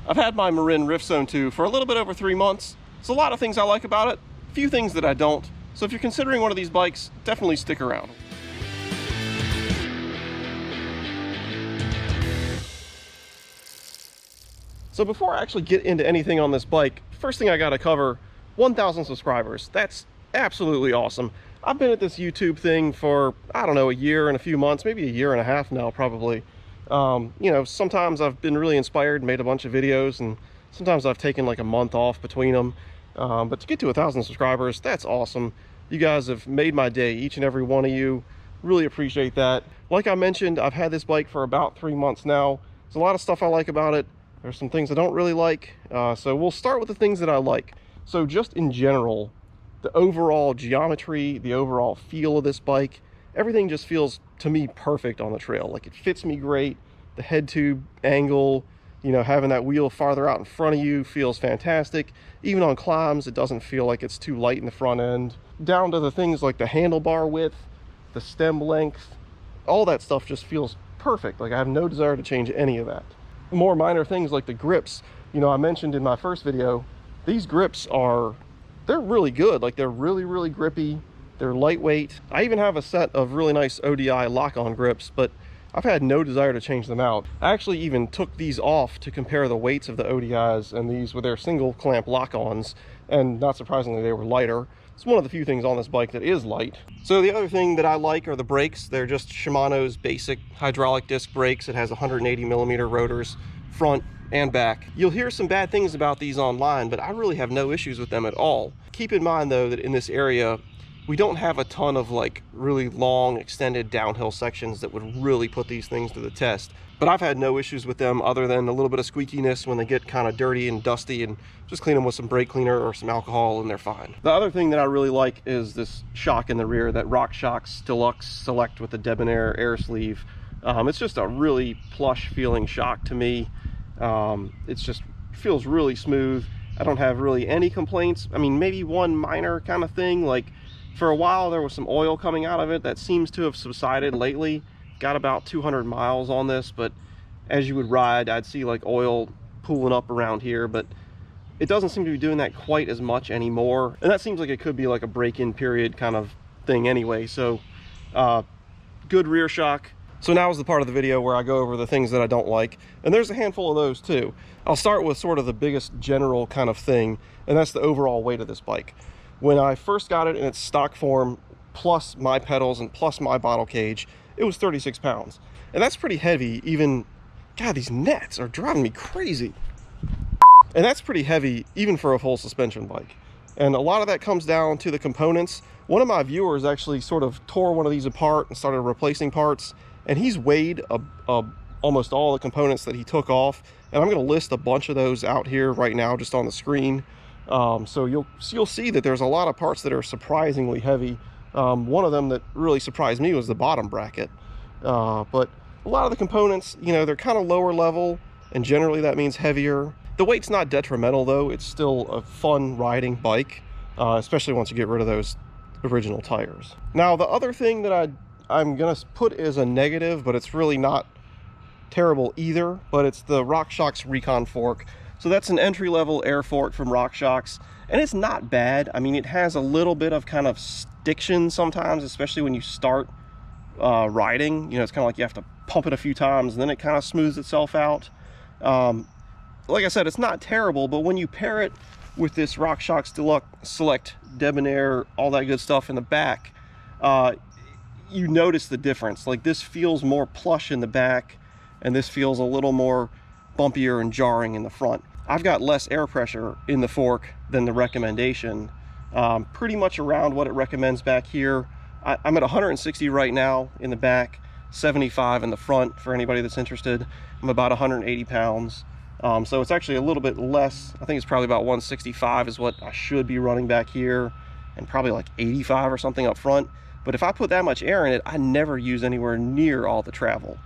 I've had my Marin Rift Zone 2 for a little bit over 3 months. There's a lot of things I like about it, a few things that I don't. So if you're considering one of these bikes, definitely stick around. So before I actually get into anything on this bike, first thing I gotta cover, 1,000 subscribers. That's absolutely awesome. I've been at this YouTube thing for, I don't know, a year and a few months, maybe a year and a half now, probably. You know, sometimes I've been really inspired and made a bunch of videos, and sometimes I've taken like a month off between them. But to get to 1,000 subscribers, that's awesome. You guys have made my day, each and every one of you. Really appreciate that. Like I mentioned, I've had this bike for about 3 months now. There's a lot of stuff I like about it. There's some things I don't really like. So we'll start with the things that I like. So just in general, the overall geometry, the overall feel of this bike, everything just feels, to me, perfect on the trail. Like, it fits me great. The head tube angle, you know, having that wheel farther out in front of you feels fantastic. Even on climbs, it doesn't feel like it's too light in the front end. Down to the things like the handlebar width, the stem length, all that stuff just feels perfect. Like, I have no desire to change any of that. More minor things like the grips, you know, I mentioned in my first video, these grips they're really good. Like, they're really grippy. They're lightweight. I even have a set of really nice ODI lock-on grips, but I've had no desire to change them out. I actually even took these off to compare the weights of the ODIs and these with their single clamp lock-ons, and not surprisingly, they were lighter. It's one of the few things on this bike that is light. So the other thing that I like are the brakes. They're just Shimano's basic hydraulic disc brakes. It has 180mm rotors, front and back. You'll hear some bad things about these online, but I really have no issues with them at all. Keep in mind though that in this area, we don't have a ton of like really long extended downhill sections that would really put these things to the test. But I've had no issues with them other than a little bit of squeakiness when they get kind of dirty and dusty, and just clean them with some brake cleaner or some alcohol and they're fine. The other thing that I really like is this shock in the rear, that RockShox Deluxe Select with the Debonair air sleeve. It's just a really plush feeling shock to me. It's just feels really smooth. I don't have really any complaints. I mean, maybe one minor kind of thing, like for a while there was some oil coming out of it. That seems to have subsided lately. Got about 200 miles on this, but as you would ride, I'd see like oil pooling up around here, but it doesn't seem to be doing that quite as much anymore. And that seems like it could be like a break-in period kind of thing anyway. So good rear shock. So now is the part of the video where I go over the things that I don't like, and there's a handful of those too. I'll start with sort of the biggest general kind of thing, and that's the overall weight of this bike. When I first got it in its stock form, plus my pedals and plus my bottle cage, it was 36 pounds. And that's pretty heavy. Even, God, these gnats are driving me crazy. And that's pretty heavy even for a full suspension bike. And a lot of that comes down to the components. One of my viewers actually sort of tore one of these apart and started replacing parts. And he's weighed almost all the components that he took off. And I'm gonna list a bunch of those out here right now just on the screen. So you'll see that there's a lot of parts that are surprisingly heavy. One of them that really surprised me was the bottom bracket. But a lot of the components, you know, they're kind of lower level, and generally that means heavier. The weight's not detrimental though. It's still a fun riding bike, especially once you get rid of those original tires. Now, the other thing that I'm gonna put as a negative, but it's really not terrible either, but it's the RockShox Recon fork. So that's an entry-level air fork from RockShox, and it's not bad. I mean, it has a little bit of kind of stiction sometimes, especially when you start riding. You know, it's kind of like you have to pump it a few times and then it kind of smooths itself out. Like I said, it's not terrible, but when you pair it with this RockShox Deluxe Select Debonair, all that good stuff in the back, you notice the difference. Like, this feels more plush in the back, and this feels a little more bumpier and jarring in the front. I've got less air pressure in the fork than the recommendation, pretty much around what it recommends back here. I'm at 160 right now in the back, 75 in the front for anybody that's interested. I'm about 180 pounds. So it's actually a little bit less. I think it's probably about 165 is what I should be running back here, and probably like 85 or something up front. But if I put that much air in it, I never use anywhere near all the travel.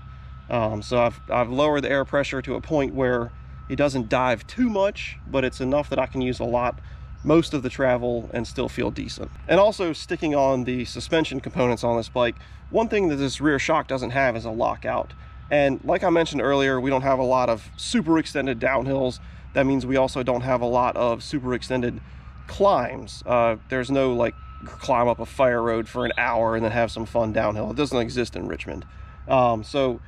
So I've lowered the air pressure to a point where it doesn't dive too much, but it's enough that I can use a lot, most of the travel, and still feel decent. And also, sticking on the suspension components on this bike, one thing that this rear shock doesn't have is a lockout. And like I mentioned earlier, we don't have a lot of super extended downhills. That means we also don't have a lot of super extended climbs. There's no like climb up a fire road for an hour and then have some fun downhill. It doesn't exist in Richmond. So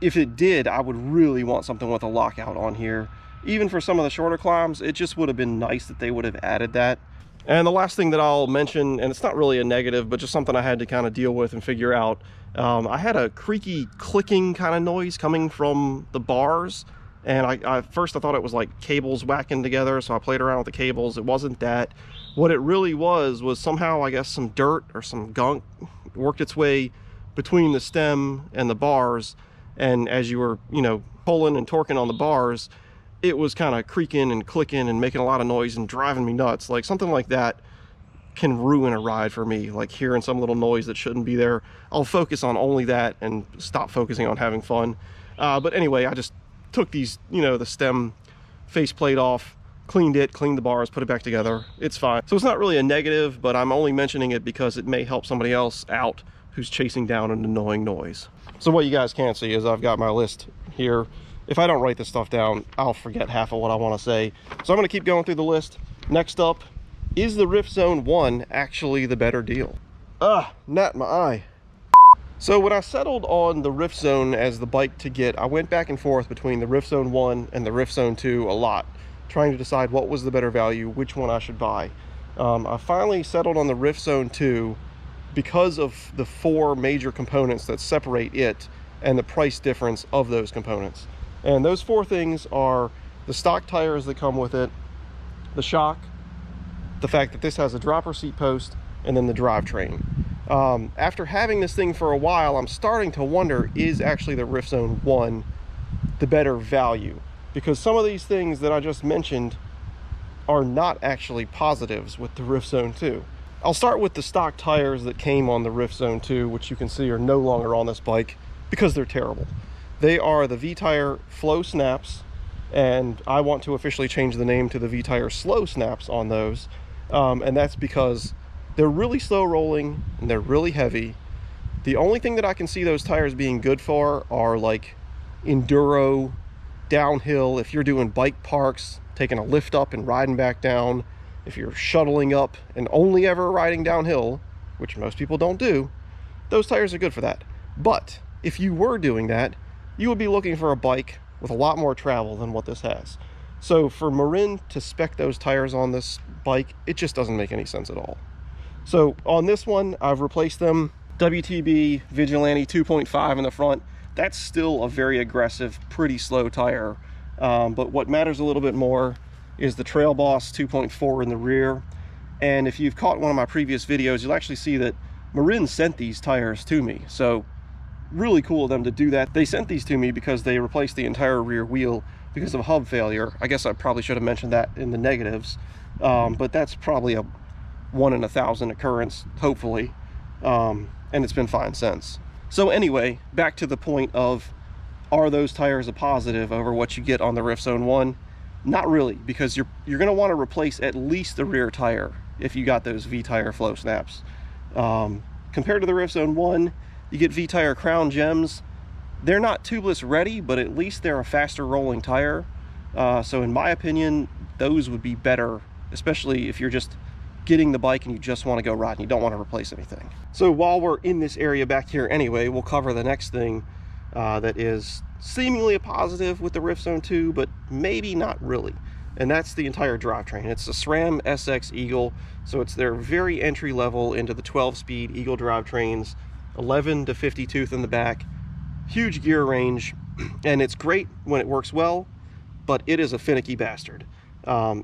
if it did, I would really want something with a lockout on here. Even for some of the shorter climbs, it just would have been nice that they would have added that. And the last thing that I'll mention, and it's not really a negative, but just something I had to kind of deal with and figure out, I had a creaky clicking kind of noise coming from the bars. And at first I thought it was like cables whacking together, so I played around with the cables. It wasn't that. What it really was somehow, I guess, some dirt or some gunk worked its way between the stem and the bars. And as you were, you know, pulling and torquing on the bars, it was kind of creaking and clicking and making a lot of noise and driving me nuts. Like something like that can ruin a ride for me, like hearing some little noise that shouldn't be there. I'll focus on only that and stop focusing on having fun. But anyway, I just took these, you know, the stem faceplate off, cleaned the bars, put it back together. It's fine. So it's not really a negative, but I'm only mentioning it because it may help somebody else out who's chasing down an annoying noise. So what you guys can't see is I've got my list here. If I don't write this stuff down, I'll forget half of what I want to say. So I'm going to keep going through the list. Next up, is the Rift Zone 1 actually the better deal? Gnat in my eye. So when I settled on the Rift Zone as the bike to get, I went back and forth between the Rift Zone 1 and the Rift Zone 2 a lot, trying to decide what was the better value, which one I should buy. I finally settled on the Rift Zone 2 because of the 4 major components that separate it and the price difference of those components. And those 4 things are the stock tires that come with it, the shock, the fact that this has a dropper seat post, and then the drivetrain. After having this thing for a while, I'm starting to wonder, is actually the Rift Zone 1 the better value? Because some of these things that I just mentioned are not actually positives with the Rift Zone 2. I'll start with the stock tires that came on the Rift Zone 2, which you can see are no longer on this bike because they're terrible. They are the Vee Tire Flow Snaps, and I want to officially change the name to the Vee Tire Flow Snaps on those. And that's because they're really slow rolling and they're really heavy. The only thing that I can see those tires being good for are like enduro, downhill, if you're doing bike parks, taking a lift up and riding back down. If you're shuttling up and only ever riding downhill, which most people don't do, those tires are good for that. But if you were doing that, you would be looking for a bike with a lot more travel than what this has. So for Marin to spec those tires on this bike, it just doesn't make any sense at all. So on this one, I've replaced them. WTB Vigilante 2.5 in the front. That's still a very aggressive, pretty slow tire. But what matters a little bit more is the Trail Boss 2.4 in the rear. And if you've caught one of my previous videos, you'll actually see that Marin sent these tires to me. So really cool of them to do that. They sent these to me because they replaced the entire rear wheel because of hub failure. I guess I probably should have mentioned that in the negatives, but that's probably a 1 in 1,000 occurrence, hopefully, and it's been fine since. So anyway, back to the point of, are those tires a positive over what you get on the Rift Zone 1? Not really, because you're going to want to replace at least the rear tire if you got those Vee Tire Flow Snaps. Compared to the Rift Zone 1, you get Vee Tire Crown Gems. They're not tubeless ready, but at least they're a faster rolling tire. So in my opinion, those would be better, especially if you're just getting the bike and you just want to go ride and you don't want to replace anything. So while we're in this area back here anyway, we'll cover the next thing that is seemingly a positive with the Rift Zone 2, but maybe not really. And that's the entire drivetrain. It's the SRAM SX Eagle, so it's their very entry level into the 12-speed Eagle drivetrains, 11 to 50 tooth in the back, huge gear range, and it's great when it works well, but it is a finicky bastard.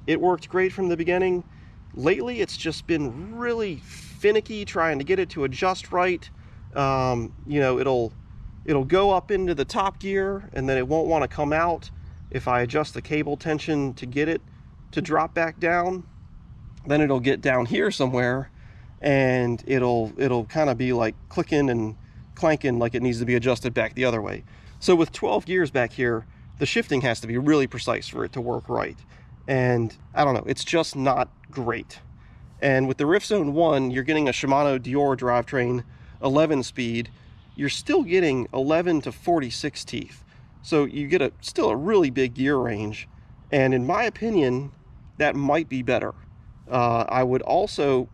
It worked great from the beginning. Lately, it's just been really finicky trying to get it to adjust right. You know, it'll go up into the top gear and then it won't want to come out if I adjust the cable tension to get it to drop back down. Then it'll get down here somewhere and it'll kind of be like clicking and clanking like it needs to be adjusted back the other way. So with 12 gears back here, the shifting has to be really precise for it to work right. And I don't know, it's just not great. And with the Rift Zone 1, you're getting a Shimano Dior drivetrain, 11 speed, you're still getting 11 to 46 teeth. So you get still a really big gear range. And in my opinion, that might be better. I would also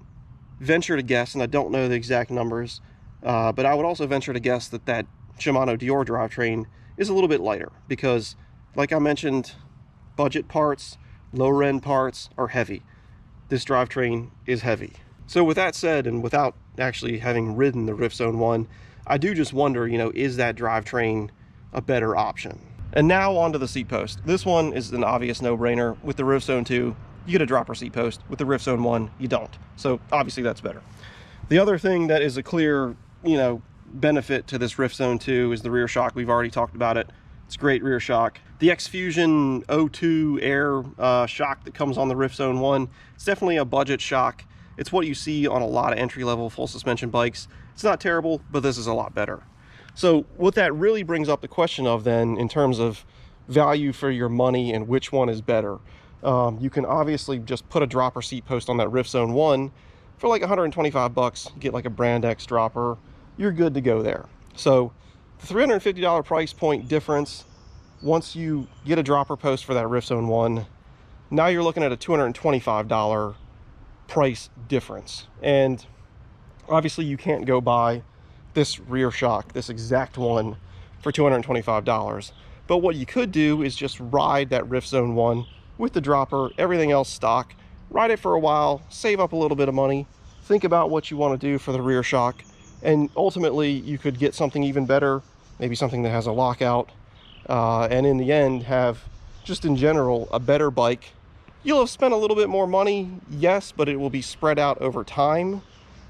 venture to guess, and I don't know the exact numbers, but I would also venture to guess that Shimano Dior drivetrain is a little bit lighter because, like I mentioned, budget parts, lower end parts are heavy. This drivetrain is heavy. So with that said, and without actually having ridden the Rift Zone 1, I do just wonder, you know, is that drivetrain a better option? And now onto the seat post. This one is an obvious no-brainer. With the Rift Zone 2, you get a dropper seat post. With the Rift Zone 1, you don't. So obviously that's better. The other thing that is a clear, you know, benefit to this Rift Zone 2 is the rear shock. We've already talked about it. It's great rear shock. The X-Fusion O2 air shock that comes on the Rift Zone 1, it's definitely a budget shock. It's what you see on a lot of entry-level full suspension bikes. It's not terrible, but this is a lot better. So what that really brings up the question of then, in terms of value for your money and which one is better, you can obviously just put a dropper seat post on that Rift Zone 1 for like 125 bucks, get like a Brand X dropper, you're good to go there. So the $350 price point difference, once you get a dropper post for that Rift Zone 1, now you're looking at a $225 price difference. And obviously you can't go buy this rear shock, this exact one, for $225. But what you could do is just ride that Rift Zone 1 with the dropper, everything else stock, ride it for a while, save up a little bit of money, think about what you want to do for the rear shock, and ultimately you could get something even better, maybe something that has a lockout, and in the end have, just in general, a better bike. You'll have spent a little bit more money, yes, but it will be spread out over time.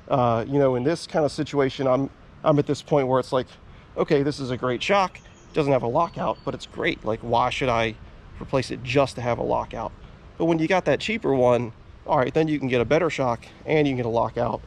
You know, in this kind of situation, I'm at this point where it's like, okay, this is a great shock, it doesn't have a lockout, but it's great. Like, why should I replace it just to have a lockout? But when you got that cheaper one, all right, then you can get a better shock and you can get a lockout,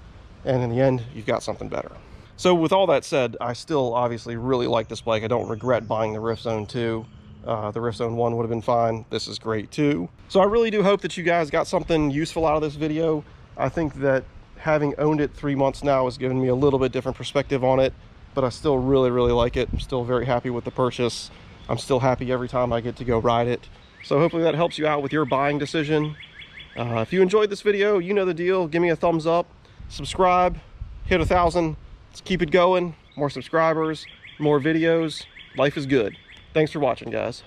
and in the end, you've got something better. So with all that said, I still obviously really like this bike. I don't regret buying the Rift Zone 2. The Rift Zone 1 would have been fine. This is great too. So I really do hope that you guys got something useful out of this video. I think that having owned it 3 months now has given me a little bit different perspective on it, but I still really like it. I'm still very happy with the purchase. I'm still happy every time I get to go ride it. So hopefully that helps you out with your buying decision. If you enjoyed this video, you know the deal. Give me a thumbs up, subscribe, hit 1,000. Let's keep it going. More subscribers, more videos. Life is good. Thanks for watching, guys.